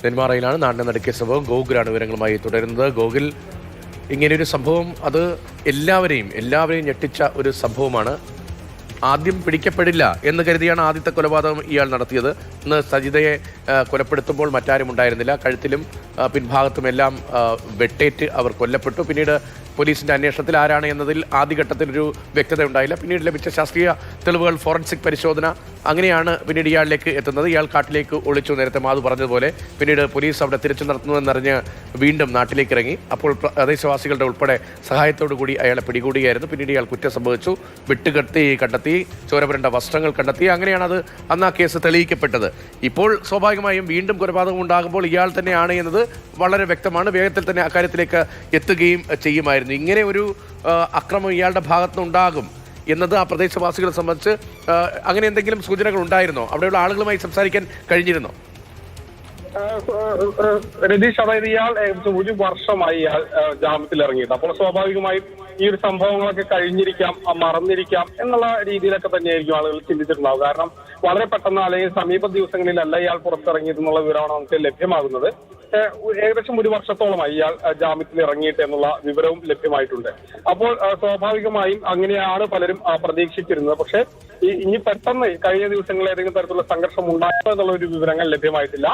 നെന്മാറയിലാണ് നാടിനെ നടുക്കിയ സംഭവം. ഗോകുലാണ് വിവരങ്ങളുമായി തുടരുന്നത്. ഗോകുൽ, ഇങ്ങനെയൊരു സംഭവം അത് എല്ലാവരെയും ഞെട്ടിച്ച ഒരു സംഭവമാണ്. ആദ്യം പിടിക്കപ്പെടില്ല എന്ന് കരുതിയാണ് ആദ്യത്തെ കൊലപാതകം ഇയാൾ നടത്തിയത്. ഇന്ന് സജിതയെ കൊലപ്പെടുത്തുമ്പോൾ മറ്റാരും ഉണ്ടായിരുന്നില്ല. കഴുത്തിലും പിൻഭാഗത്തുമെല്ലാം വെട്ടേറ്റ് അവർ കൊല്ലപ്പെട്ടു. പിന്നീട് പോലീസിന്റെ അന്വേഷണത്തിൽ ആരാണ് എന്നതിൽ ആദ്യഘട്ടത്തിലൊരു വ്യക്തത ഉണ്ടായില്ല. പിന്നീട് ലഭിച്ച ശാസ്ത്രീയ തെളിവുകൾ, ഫോറൻസിക് പരിശോധന, അങ്ങനെയാണ് പിന്നീട് ഇയാളിലേക്ക് എത്തുന്നത്. ഇയാൾ കാട്ടിലേക്ക് ഒളിച്ചു, നേരത്തെ മാധു പറഞ്ഞതുപോലെ. പിന്നീട് പോലീസ് അവിടെ തിരച്ചിൽ നടത്തുന്നുവെന്നറിഞ്ഞ് വീണ്ടും നാട്ടിലേക്ക് ഇറങ്ങി. അപ്പോൾ പ്രദേശവാസികളുടെ ഉൾപ്പെടെ സഹായത്തോടു കൂടി അയാളെ പിടികൂടുകയായിരുന്നു. പിന്നീട് ഇയാൾ കുറ്റം സംഭവിച്ചു, കണ്ടെത്തി, ചോരപുരണ്ട വസ്ത്രങ്ങൾ കണ്ടെത്തി. അങ്ങനെയാണ് അത് അന്ന് ആ കേസ് തെളിയിക്കപ്പെട്ടത്. ഇപ്പോൾ സ്വാഭാവികമായും വീണ്ടും കൊലപാതകം ഉണ്ടാകുമ്പോൾ ഇയാൾ തന്നെയാണ് എന്നത് വളരെ വ്യക്തമാണ്. വേഗത്തിൽ തന്നെ അക്കാര്യത്തിലേക്ക് എത്തുകയും ചെയ്യുമായിരുന്നു. ഇങ്ങനെ ഒരു അക്രമം ഇയാളുടെ ഭാഗത്തുനിന്നുണ്ടാകും എന്നത് ആ പ്രദേശവാസികളെ സംബന്ധിച്ച് അങ്ങനെ എന്തെങ്കിലും സൂചനകൾ ഉണ്ടായിരുന്നോ? അവിടെയുള്ള ആളുകളുമായി സംസാരിക്കാൻ കഴിഞ്ഞിരുന്നോ? രതീഷ്, അതായത് ഇയാൾ ഒരു വർഷമായി ഇയാൾ ജാമ്യത്തിൽ ഇറങ്ങിയത്. അപ്പോൾ സ്വാഭാവികമായും ഈ ഒരു സംഭവങ്ങളൊക്കെ കഴിഞ്ഞിരിക്കാം, മറന്നിരിക്കാം എന്നുള്ള രീതിയിലൊക്കെ തന്നെയായിരിക്കും ആളുകൾ ചിന്തിച്ചിട്ടുണ്ടാവും. കാരണം വളരെ പെട്ടെന്ന് അല്ലെങ്കിൽ സമീപ ദിവസങ്ങളിലല്ല ഇയാൾ പുറത്തിറങ്ങിയതെന്നുള്ള വിവരമാണ് നമുക്ക് ലഭ്യമാകുന്നത്. ഏകദേശം ഒരു വർഷത്തോളമായി ഇയാൾ ജാമ്യത്തിൽ ഇറങ്ങിയിട്ട് എന്നുള്ള വിവരവും ലഭ്യമായിട്ടുണ്ട്. അപ്പോൾ സ്വാഭാവികമായും അങ്ങനെയാണ് പലരും പ്രതീക്ഷിച്ചിരുന്നത്. പക്ഷേ ഇനി പെട്ടെന്ന് കഴിഞ്ഞ ദിവസങ്ങളിൽ ഏതെങ്കിലും തരത്തിലുള്ള സംഘർഷം ഉണ്ടായോ എന്നുള്ള ഒരു വിവരങ്ങൾ ലഭ്യമായിട്ടില്ല.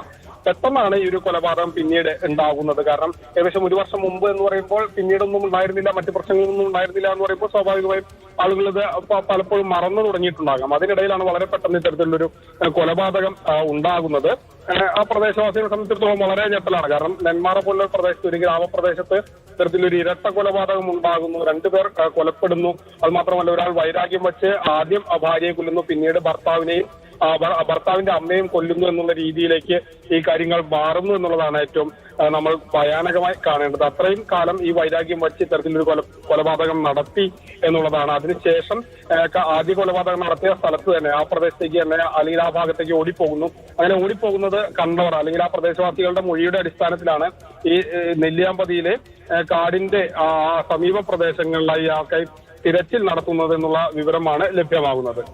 പെട്ടെന്നാണ് ഈ ഒരു കൊലപാതകം പിന്നീട് ഉണ്ടാകുന്നത്. കാരണം ഏകദേശം ഒരു വർഷം മുമ്പ് എന്ന് പറയുമ്പോൾ പിന്നീടൊന്നും ഉണ്ടായിരുന്നില്ല, മറ്റു പ്രശ്നങ്ങളൊന്നും ഉണ്ടായിരുന്നില്ല എന്ന് പറയുമ്പോൾ സ്വാഭാവികമായും ആളുകൾ ഇത് പലപ്പോഴും മറന്നു തുടങ്ങിയിട്ടുണ്ടാകാം. അതിനിടയിലാണ് വളരെ പെട്ടെന്ന് ഇത്തരത്തിലുള്ളൊരു കൊലപാതകം ഉണ്ടാകുന്നത്. ആ പ്രദേശവാസികളെ സംബന്ധിച്ചിടത്തോളം വളരെ ഞെട്ടലാണ്. കാരണം നെന്മാറ പോലുള്ള പ്രദേശത്ത്, ഒരു ഗ്രാമപ്രദേശത്ത് ഇത്തരത്തിലൊരു ഇരട്ട കൊലപാതകം ഉണ്ടാകുന്നു, രണ്ടുപേർ കൊലപ്പെടുന്നു. അത് മാത്രമല്ല, ഒരാൾ വൈരാഗ്യം വെച്ച് ആദ്യം ഭാര്യയെ കൊല്ലുന്നു, പിന്നീട് ഭർത്താവിന്റെ അമ്മയും കൊല്ലുന്നു എന്നുള്ള രീതിയിലേക്ക് ഈ കാര്യങ്ങൾ മാറുന്നു എന്നുള്ളതാണ് ഏറ്റവും നമ്മൾ ഭയാനകമായി കാണേണ്ടത്. അത്രയും കാലം ഈ വൈരാഗ്യം വച്ച് ഇത്തരത്തിലൊരു കൊലപാതകം നടത്തി എന്നുള്ളതാണ്. അതിനുശേഷം ആദ്യ കൊലപാതകം നടത്തിയ സ്ഥലത്ത് തന്നെ, ആ പ്രദേശത്തേക്ക് തന്നെ, അല്ലെങ്കിൽ ആ ഭാഗത്തേക്ക് ഓടിപ്പോകുന്നു. അങ്ങനെ ഓടിപ്പോകുന്നത് കണ്ടവർ അല്ലെങ്കിൽ ആ പ്രദേശവാസികളുടെ മൊഴിയുടെ അടിസ്ഥാനത്തിലാണ് ഈ നെല്ലിയാമ്പതിയിലെ കാടിന്റെ സമീപ പ്രദേശങ്ങളിലായി ആൾക്കാർ തിരച്ചിൽ നടത്തുന്നത് എന്നുള്ള വിവരമാണ് ലഭ്യമാകുന്നത്.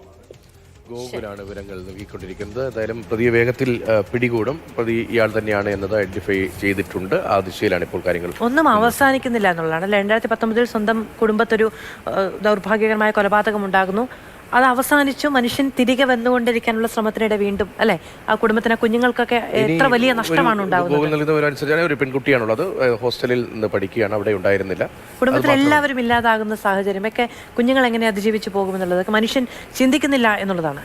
ഗോകുലാണ് വിവരങ്ങൾ നൽകിക്കൊണ്ടിരിക്കുന്നത്. എന്തായാലും പ്രതിയെ വേഗത്തിൽ പിടികൂടും. പ്രതി ഇയാൾ തന്നെയാണ് എന്നത് ഐഡന്റിഫൈ ചെയ്തിട്ടുണ്ട്. ആ ദിശയിലാണ് ഇപ്പോൾ കാര്യങ്ങൾ. ഒന്നും അവസാനിക്കുന്നില്ല എന്നുള്ളതാണ്. 2019 സ്വന്തം കുടുംബത്തൊരു ദൗർഭാഗ്യകരമായ കൊലപാതകം ഉണ്ടാകുന്നു. അത് അവസാനിച്ചു, മനുഷ്യൻ തിരികെ വന്നുകൊണ്ടിരിക്കാനുള്ള ശ്രമത്തിനിടെ വീണ്ടും അല്ലെ ആ കുടുംബത്തിന്, കുഞ്ഞുങ്ങൾക്കൊക്കെ എത്ര വലിയ നഷ്ടമാണ് ഉണ്ടാകുന്നത്. ഒരു പെൺകുട്ടിയാണുള്ളത്, ഹോസ്റ്റലിൽ നിന്ന് പഠിക്കുകയാണ്, അവിടെ ഉണ്ടായിരുന്നില്ല. കുടുംബത്തിൽ എല്ലാവരും ഇല്ലാതാകുന്ന സാഹചര്യം ഒക്കെ കുഞ്ഞുങ്ങൾ എങ്ങനെ അതിജീവിച്ചു പോകുമെന്നുള്ളതൊക്കെ മനുഷ്യൻ ചിന്തിക്കുന്നില്ല എന്നുള്ളതാണ്.